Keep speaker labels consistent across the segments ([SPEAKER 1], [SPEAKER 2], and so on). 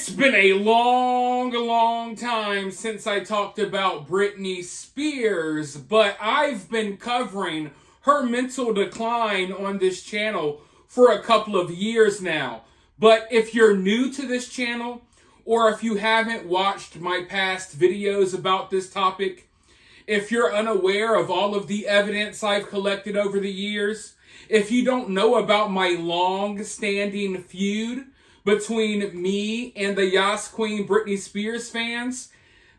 [SPEAKER 1] It's been a long time since I talked about Britney Spears, but I've been covering her mental decline on this channel for a couple of years now. But if you're new to this channel, or if you haven't watched my past videos about this topic, if you're unaware of all of the evidence I've collected over the years, if you don't know about my long-standing feud between me and the Yas Queen Britney Spears fans,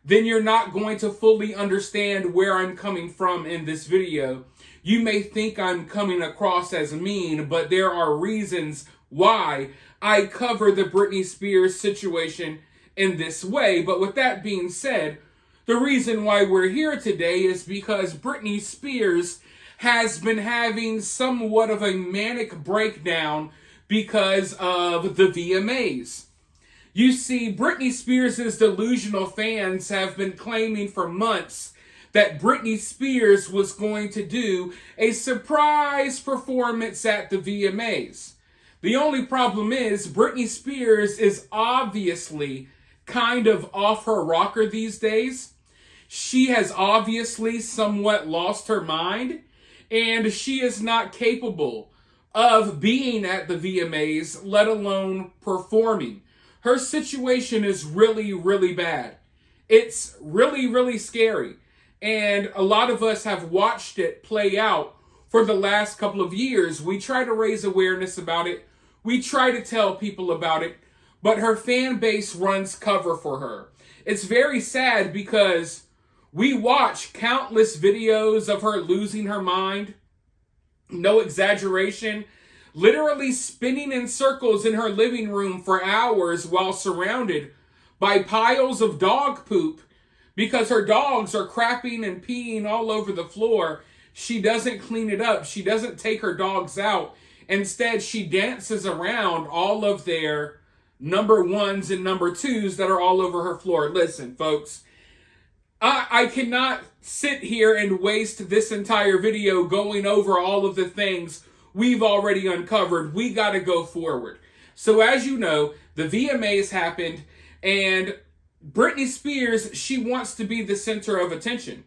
[SPEAKER 1] then you're not going to fully understand where I'm coming from in this video. You may think I'm coming across as mean, but there are reasons why I cover the Britney Spears situation in this way. But with that being said, the reason why we're here today is because Britney Spears has been having somewhat of a manic breakdown because of the VMAs. You see, Britney Spears' delusional fans have been claiming for months that Britney Spears was going to do a surprise performance at the VMAs. The only problem is Britney Spears is obviously kind of off her rocker these days. She has obviously somewhat lost her mind, and she is not capable of being at the VMAs, let alone performing. Her situation is really bad. It's really scary. And a lot of us have watched it play out for the last couple of years. We try to raise awareness about it. We try to tell people about it. But her fan base runs cover for her. It's very sad because we watch countless videos of her losing her mind. No exaggeration. Literally spinning in circles in her living room for hours while surrounded by piles of dog poop because her dogs are crapping and peeing all over the floor. She doesn't clean it up. She doesn't take her dogs out. Instead, she dances around all of their number ones and number twos that are all over her floor. Listen, folks, I cannot sit here and waste this entire video going over all of the things we've already uncovered. We got to go forward. So as you know, the VMAs happened, and Britney Spears, she wants to be the center of attention.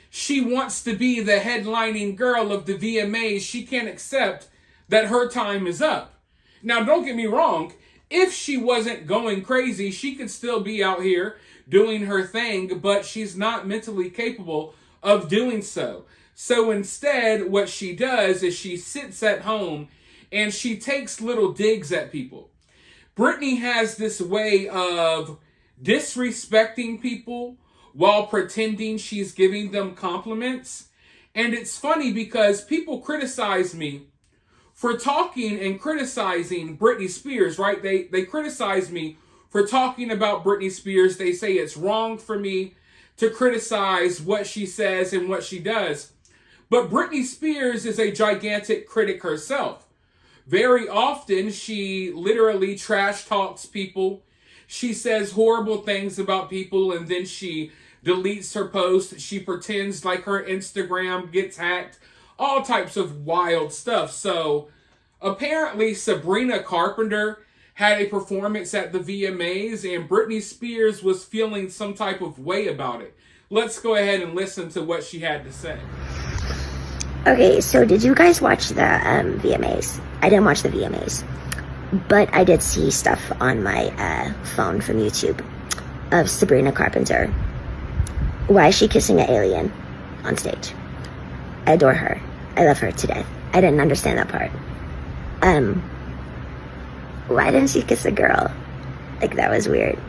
[SPEAKER 1] She wants to be the headlining girl of the VMAs. She can't accept that her time is up. Now, don't get me wrong. If she wasn't going crazy, she could still be out here doing her thing, but she's not mentally capable of doing so. So instead, what she does is she sits at home and she takes little digs at people. Britney has this way of disrespecting people while pretending she's giving them compliments. And it's funny because people criticize me for talking and criticizing Britney Spears, right? They criticize me for talking about Britney Spears. They say it's wrong for me to criticize what she says and what she does. But Britney Spears is a gigantic critic herself. Very often, she literally trash talks people. She says horrible things about people, and then she deletes her post. She pretends like her Instagram gets hacked. All types of wild stuff. So apparently Sabrina Carpenter had a performance at the VMAs, and Britney Spears was feeling some type of way about it. Let's go ahead and listen to what she had to say.
[SPEAKER 2] Okay, so did you guys watch the VMAs? I didn't watch the VMAs, but I did see stuff on my phone from YouTube of Sabrina Carpenter. Why is she kissing an alien on stage? I adore her. I love her to death. I didn't understand that part. Why didn't she kiss a girl? Like, that was weird.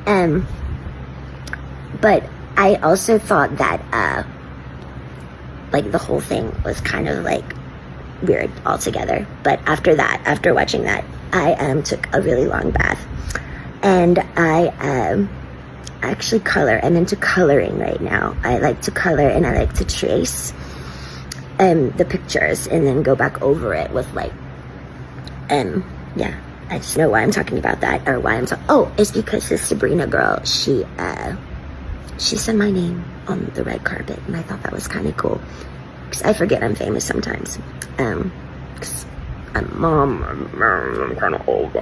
[SPEAKER 2] But I also thought that like the whole thing was kind of like weird altogether. But after that, after watching that, I took a really long bath, and I actually color. I'm into coloring right now. I like to color, and I like to trace the pictures and then go back over it with like yeah, I just know why I'm talking about that, or why I'm oh, it's because this Sabrina girl, she said my name on the red carpet, and I thought that was kind of cool, because I forget I'm famous sometimes, because I'm kind of old,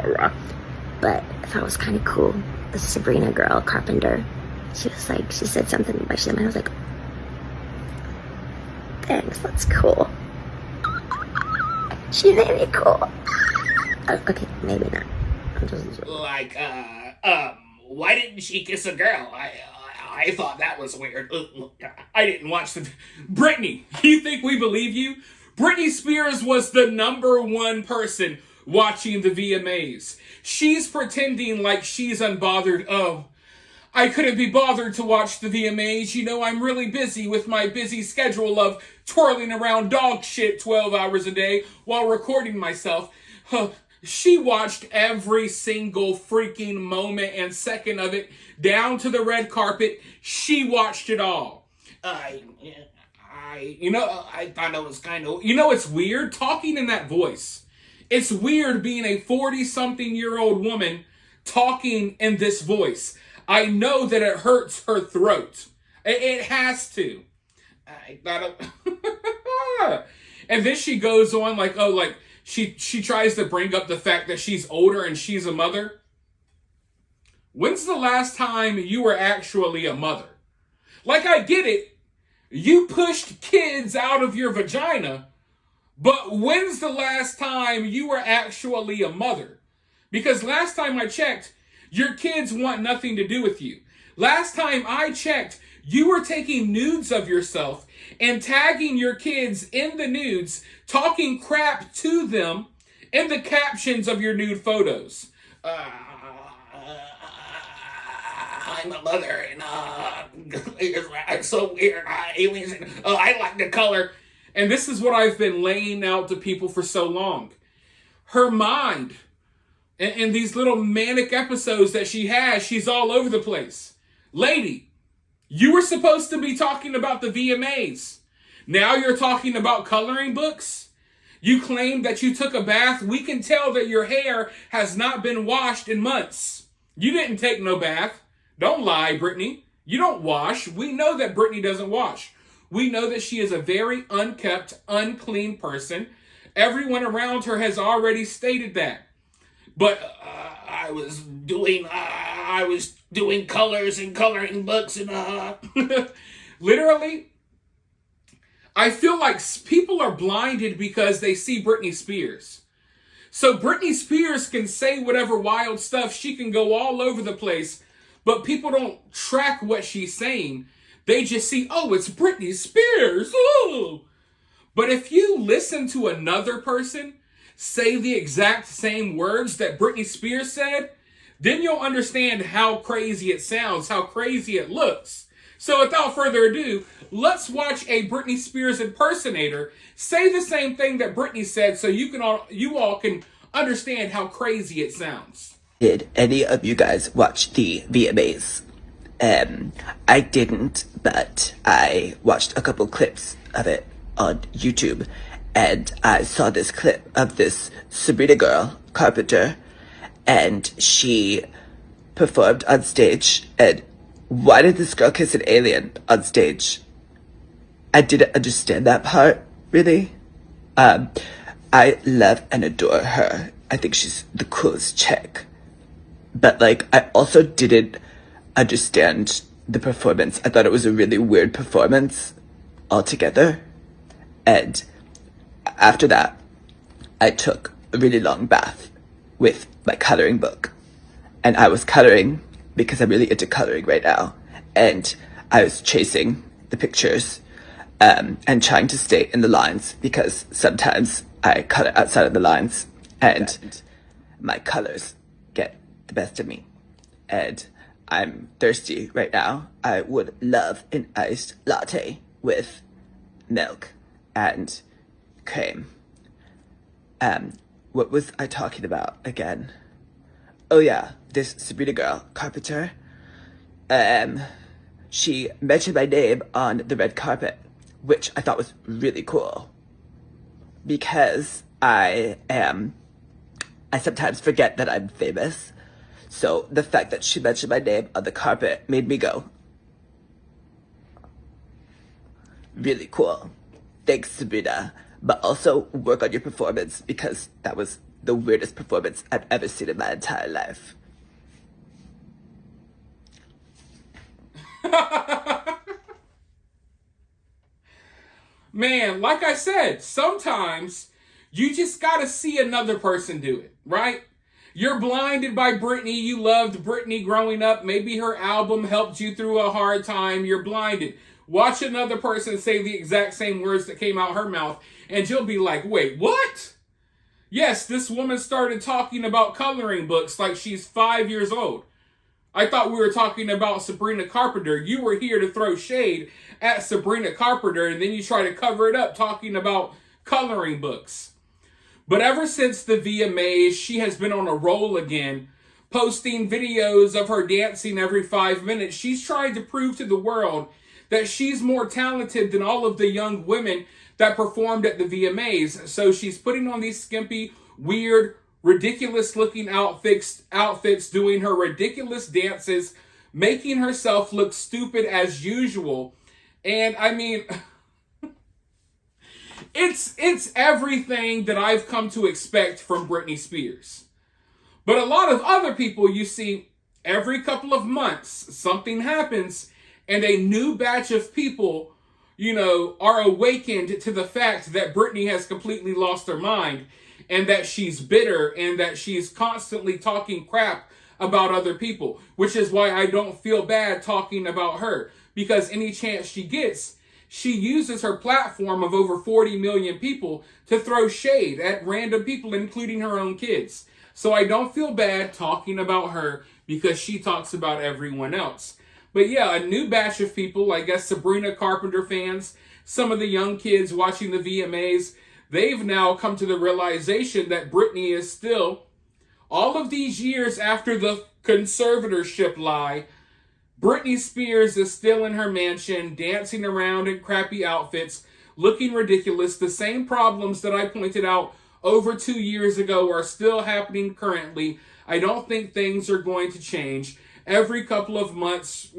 [SPEAKER 2] but I thought it was kind of cool. The Sabrina girl, Carpenter, she said something about shit, and I was like, thanks, that's cool. She made me cool. Okay, maybe not. I'm just...
[SPEAKER 3] Like, why didn't she kiss a girl? I thought that was weird.
[SPEAKER 1] I didn't watch the... Britney, you think we believe you? Britney Spears was the #1 person watching the VMAs. She's pretending like she's unbothered. Oh, I couldn't be bothered to watch the VMAs. You know, I'm really busy with my busy schedule of twirling around dog shit 12 hours a day while recording myself. She watched every single freaking moment and second of it, down to the red carpet. She watched it all.
[SPEAKER 3] I thought it was kind of...
[SPEAKER 1] You know, it's weird talking in that voice. It's weird being a 40-something-year-old woman talking in this voice. I know that it hurts her throat. It has to.
[SPEAKER 3] I thought it...
[SPEAKER 1] And then she goes on like, oh, like, she tries to bring up the fact that she's older and she's a mother. When's the last time you were actually a mother? Like, I get it. You pushed kids out of your vagina, but when's the last time you were actually a mother? Because last time I checked, your kids want nothing to do with you. Last time I checked, you were taking nudes of yourself and tagging your kids in the nudes, talking crap to them in the captions of your nude photos.
[SPEAKER 3] I'm a mother, and it's so weird. Aliens, I like the color.
[SPEAKER 1] And this is what I've been laying out to people for so long. Her mind, and these little manic episodes that she has, she's all over the place. Lady, you were supposed to be talking about the VMAs. Now you're talking about coloring books? You claim that you took a bath. We can tell that your hair has not been washed in months. You didn't take no bath. Don't lie, Britney. You don't wash. We know that Britney doesn't wash. We know that she is a very unkept, unclean person. Everyone around her has already stated that.
[SPEAKER 3] But I was doing colors and coloring books and
[SPEAKER 1] Literally, I feel like people are blinded because they see Britney Spears. So Britney Spears can say whatever wild stuff. She can go all over the place. But people don't track what she's saying. They just see, oh, it's Britney Spears. Ooh. But if you listen to another person say the exact same words that Britney Spears said, then you'll understand how crazy it sounds, how crazy it looks. So without further ado, let's watch a Britney Spears impersonator say the same thing that Britney said so you all can understand how crazy it sounds.
[SPEAKER 4] Did any of you guys watch the VMAs? I didn't, but I watched a couple clips of it on YouTube, and I saw this clip of this Sabrina girl, Carpenter, and she performed on stage, and why did this girl kiss an alien on stage? I didn't understand that part, really. I love and adore her. I think she's the coolest chick. But, like, I also didn't understand the performance. I thought it was a really weird performance altogether. And after that, I took a really long bath with my coloring book. And I was coloring because I'm really into coloring right now. And I was chasing the pictures and trying to stay in the lines because sometimes I color outside of the lines and my colors get the best of me, and I'm thirsty right now. I would love an iced latte with milk and cream. What was I talking about again? Oh yeah, this Sabrina girl, Carpenter. She mentioned my name on the red carpet, which I thought was really cool because I sometimes forget that I'm famous. So the fact that she mentioned my name on the carpet made me go, really cool. Thanks, Sabrina. But also work on your performance because that was the weirdest performance I've ever seen in my entire life.
[SPEAKER 1] Man, like I said, sometimes you just gotta see another person do it, right? You're blinded by Britney. You loved Britney growing up. Maybe her album helped you through a hard time. You're blinded. Watch another person say the exact same words that came out her mouth, and you'll be like, wait, what? Yes, this woman started talking about coloring books like she's 5 years old. I thought we were talking about Sabrina Carpenter. You were here to throw shade at Sabrina Carpenter, and then you try to cover it up talking about coloring books. But ever since the VMAs, she has been on a roll again, posting videos of her dancing every 5 minutes. She's trying to prove to the world that she's more talented than all of the young women that performed at the VMAs. So she's putting on these skimpy, weird, ridiculous-looking outfits, doing her ridiculous dances, making herself look stupid as usual. And I mean, it's everything that I've come to expect from Britney Spears. But a lot of other people, you see, every couple of months, something happens, and a new batch of people, are awakened to the fact that Britney has completely lost her mind, and that she's bitter, and that she's constantly talking crap about other people, which is why I don't feel bad talking about her, because any chance she gets, she uses her platform of over 40 million people to throw shade at random people, including her own kids. So I don't feel bad talking about her because she talks about everyone else. But yeah, a new batch of people, I guess Sabrina Carpenter fans, some of the young kids watching the VMAs, they've now come to the realization that Britney is still, all of these years after the conservatorship lie, Britney Spears is still in her mansion, dancing around in crappy outfits, looking ridiculous. The same problems that I pointed out over 2 years ago are still happening currently. I don't think things are going to change. Every couple of months,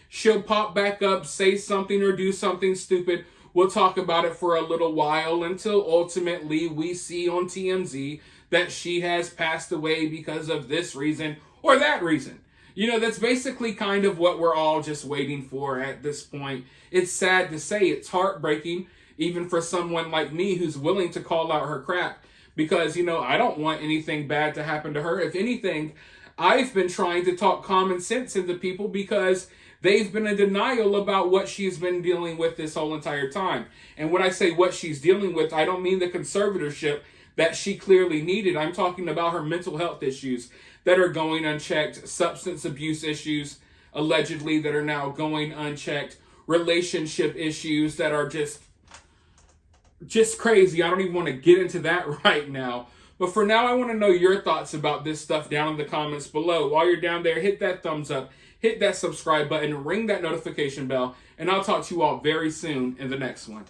[SPEAKER 1] she'll pop back up, say something or do something stupid. We'll talk about it for a little while until ultimately we see on TMZ that she has passed away because of this reason or that reason. That's basically kind of what we're all just waiting for at this point. It's sad to say, it's heartbreaking, even for someone like me who's willing to call out her crap, because, I don't want anything bad to happen to her. If anything, I've been trying to talk common sense into people because they've been in denial about what she's been dealing with this whole entire time. And when I say what she's dealing with, I don't mean the conservatorship that she clearly needed. I'm talking about her mental health issues that are going unchecked, substance abuse issues, allegedly, that are now going unchecked, relationship issues that are just crazy. I don't even want to get into that right now. But for now, I want to know your thoughts about this stuff down in the comments below. While you're down there, hit that thumbs up, hit that subscribe button, ring that notification bell, and I'll talk to you all very soon in the next one.